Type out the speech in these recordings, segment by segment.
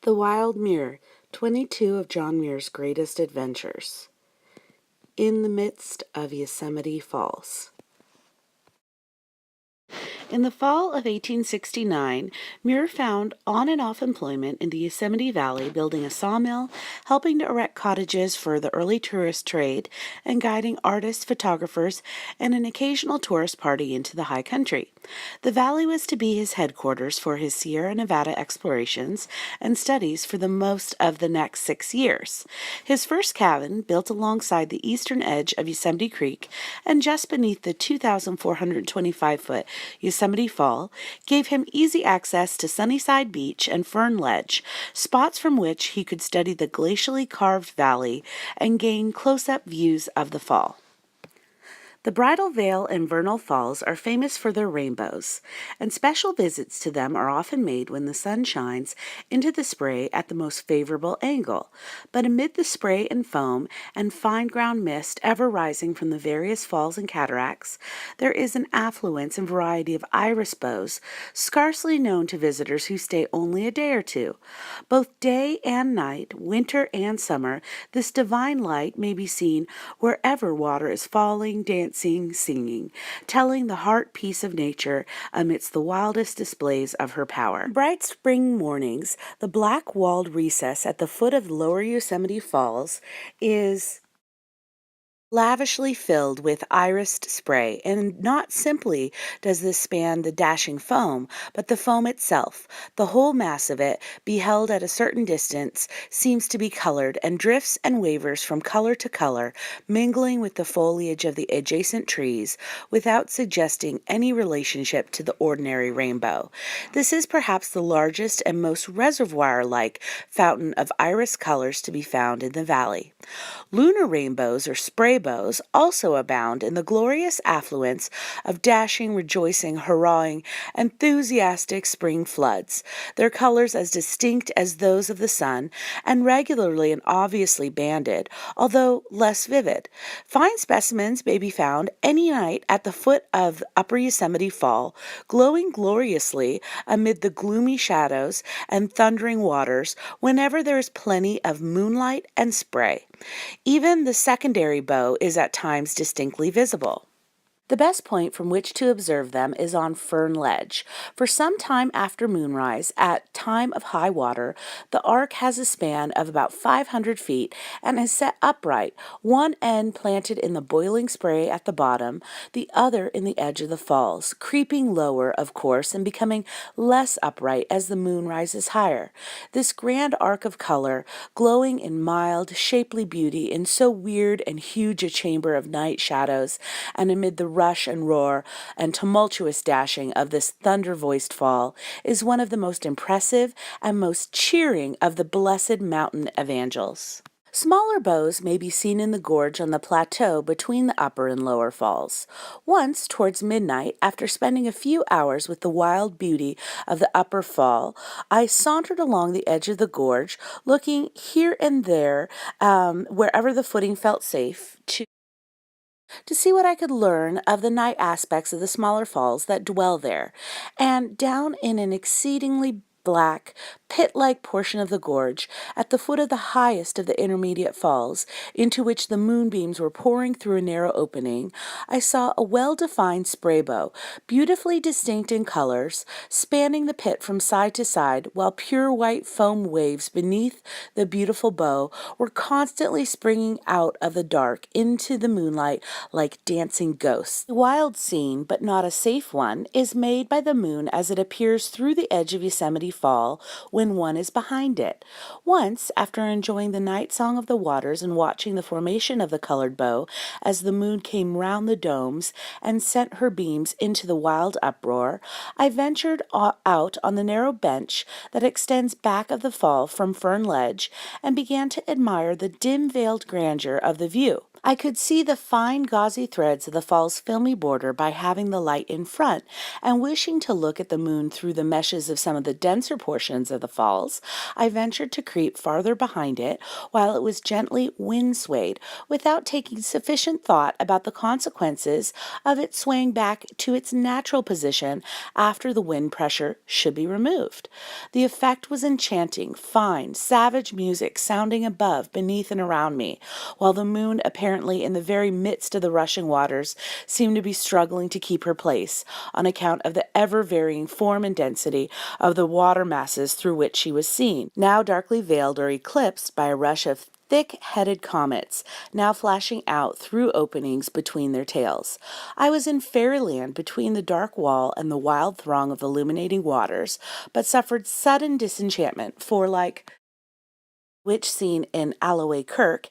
The Wild Muir, 22 of John Muir's greatest adventures. In the midst of Yosemite Falls. In the fall of 1869, Muir found on and off employment in the Yosemite Valley building a sawmill, helping to erect cottages for the early tourist trade, and guiding artists, photographers, and an occasional tourist party into the high country. The valley was to be his headquarters for his Sierra Nevada explorations and studies for the most of the next 6 years. His first cabin, built alongside the eastern edge of Yosemite Creek and just beneath the 2,425-foot Yosemite Fall, gave him easy access to Sunnyside Beach and Fern Ledge, spots from which he could study the glacially carved valley and gain close-up views of the fall. The Bridal Veil and Vernal Falls are famous for their rainbows, and special visits to them are often made when the sun shines into the spray at the most favorable angle. But amid the spray and foam and fine ground mist ever rising from the various falls and cataracts, there is an affluence and variety of iris bows scarcely known to visitors who stay only a day or two. Both day and night, winter and summer, this divine light may be seen wherever water is falling, dancing, singing, telling the heart peace of nature amidst the wildest displays of her power. Bright spring mornings, the black-walled recess at the foot of Lower Yosemite Falls is lavishly filled with irised spray, and not simply does this span the dashing foam, but the foam itself, the whole mass of it, beheld at a certain distance, seems to be colored and drifts and wavers from color to color, mingling with the foliage of the adjacent trees without suggesting any relationship to the ordinary rainbow. This is perhaps the largest and most reservoir-like fountain of iris colors to be found in the valley. Lunar rainbows or spray bows also abound in the glorious affluence of dashing, rejoicing, hurrahing, enthusiastic spring floods, their colors as distinct as those of the sun, and regularly and obviously banded, although less vivid. Fine specimens may be found any night at the foot of Upper Yosemite Fall, glowing gloriously amid the gloomy shadows and thundering waters whenever there is plenty of moonlight and spray. Even the secondary bow is at times distinctly visible. The best point from which to observe them is on Fern Ledge. For some time after moonrise, at time of high water, the arc has a span of about 500 feet and is set upright, one end planted in the boiling spray at the bottom, the other in the edge of the falls, creeping lower, of course, and becoming less upright as the moon rises higher. This grand arc of color, glowing in mild, shapely beauty in so weird and huge a chamber of night shadows, and amid the rush and roar and tumultuous dashing of this thunder-voiced fall, is one of the most impressive and most cheering of the blessed mountain evangels. Smaller bows may be seen in the gorge on the plateau between the upper and lower falls. Once, towards midnight, after spending a few hours with the wild beauty of the upper fall, I sauntered along the edge of the gorge, looking here and there, wherever the footing felt safe, to see what I could learn of the night aspects of the smaller falls that dwell there, and down in an exceedingly black, pit-like portion of the gorge, at the foot of the highest of the intermediate falls, into which the moonbeams were pouring through a narrow opening, I saw a well-defined spray bow, beautifully distinct in colors, spanning the pit from side to side, while pure white foam waves beneath the beautiful bow were constantly springing out of the dark into the moonlight like dancing ghosts. A wild scene, but not a safe one, is made by the moon as it appears through the edge of Yosemite Fall when one is behind it. Once, after enjoying the night song of the waters and watching the formation of the colored bow as the moon came round the domes and sent her beams into the wild uproar, I ventured out on the narrow bench that extends back of the fall from Fern Ledge and began to admire the dim-veiled grandeur of the view. I could see the fine gauzy threads of the fall's filmy border by having the light in front, and wishing to look at the moon through the meshes of some of the denser portions of the falls, I ventured to creep farther behind it while it was gently wind swayed, without taking sufficient thought about the consequences of its swaying back to its natural position after the wind pressure should be removed. The effect was enchanting, fine, savage music sounding above, beneath, and around me, while the moon, apparently in the very midst of the rushing waters, seemed to be struggling to keep her place, on account of the ever-varying form and density of the water masses through which she was seen, now darkly veiled or eclipsed by a rush of thick-headed comets, now flashing out through openings between their tails. I was in fairyland between the dark wall and the wild throng of illuminating waters, but suffered sudden disenchantment, for, like which seen in Alloway Kirk,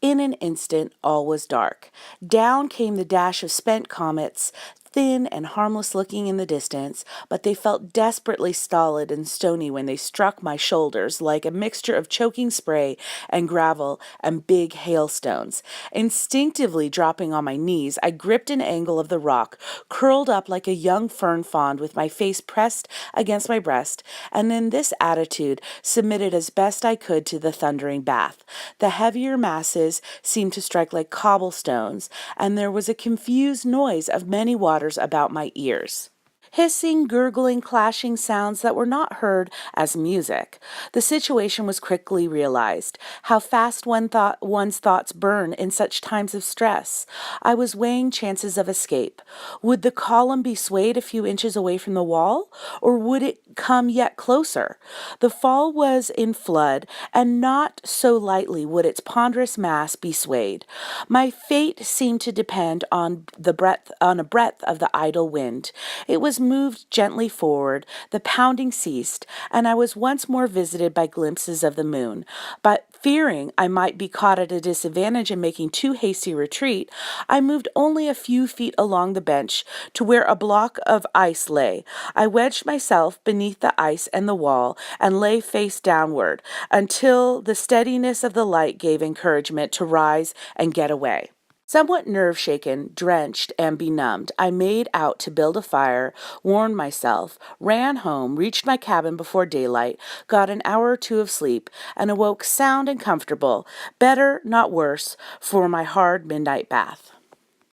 in an instant all was dark. Down came the dash of spent comets, thin and harmless looking in the distance, but they felt desperately stolid and stony when they struck my shoulders like a mixture of choking spray and gravel and big hailstones. Instinctively dropping on my knees, I gripped an angle of the rock, curled up like a young fern fawn with my face pressed against my breast, and in this attitude submitted as best I could to the thundering bath. The heavier masses seemed to strike like cobblestones, and there was a confused noise of many waters about my ears. Hissing, gurgling, clashing sounds that were not heard as music. The situation was quickly realized. How fast one's thoughts burn in such times of stress. I was weighing chances of escape. Would the column be swayed a few inches away from the wall, or would it come yet closer? The fall was in flood, and not so lightly would its ponderous mass be swayed. My fate seemed to depend on a breath of the idle wind. It was moved gently forward, the pounding ceased, and I was once more visited by glimpses of the moon. But fearing I might be caught at a disadvantage in making too hasty retreat, I moved only a few feet along the bench to where a block of ice lay. I wedged myself beneath the ice and the wall, and lay face downward, until the steadiness of the light gave encouragement to rise and get away. Somewhat nerve-shaken, drenched, and benumbed, I made out to build a fire, warmed myself, ran home, reached my cabin before daylight, got an hour or two of sleep, and awoke sound and comfortable, better, not worse, for my hard midnight bath.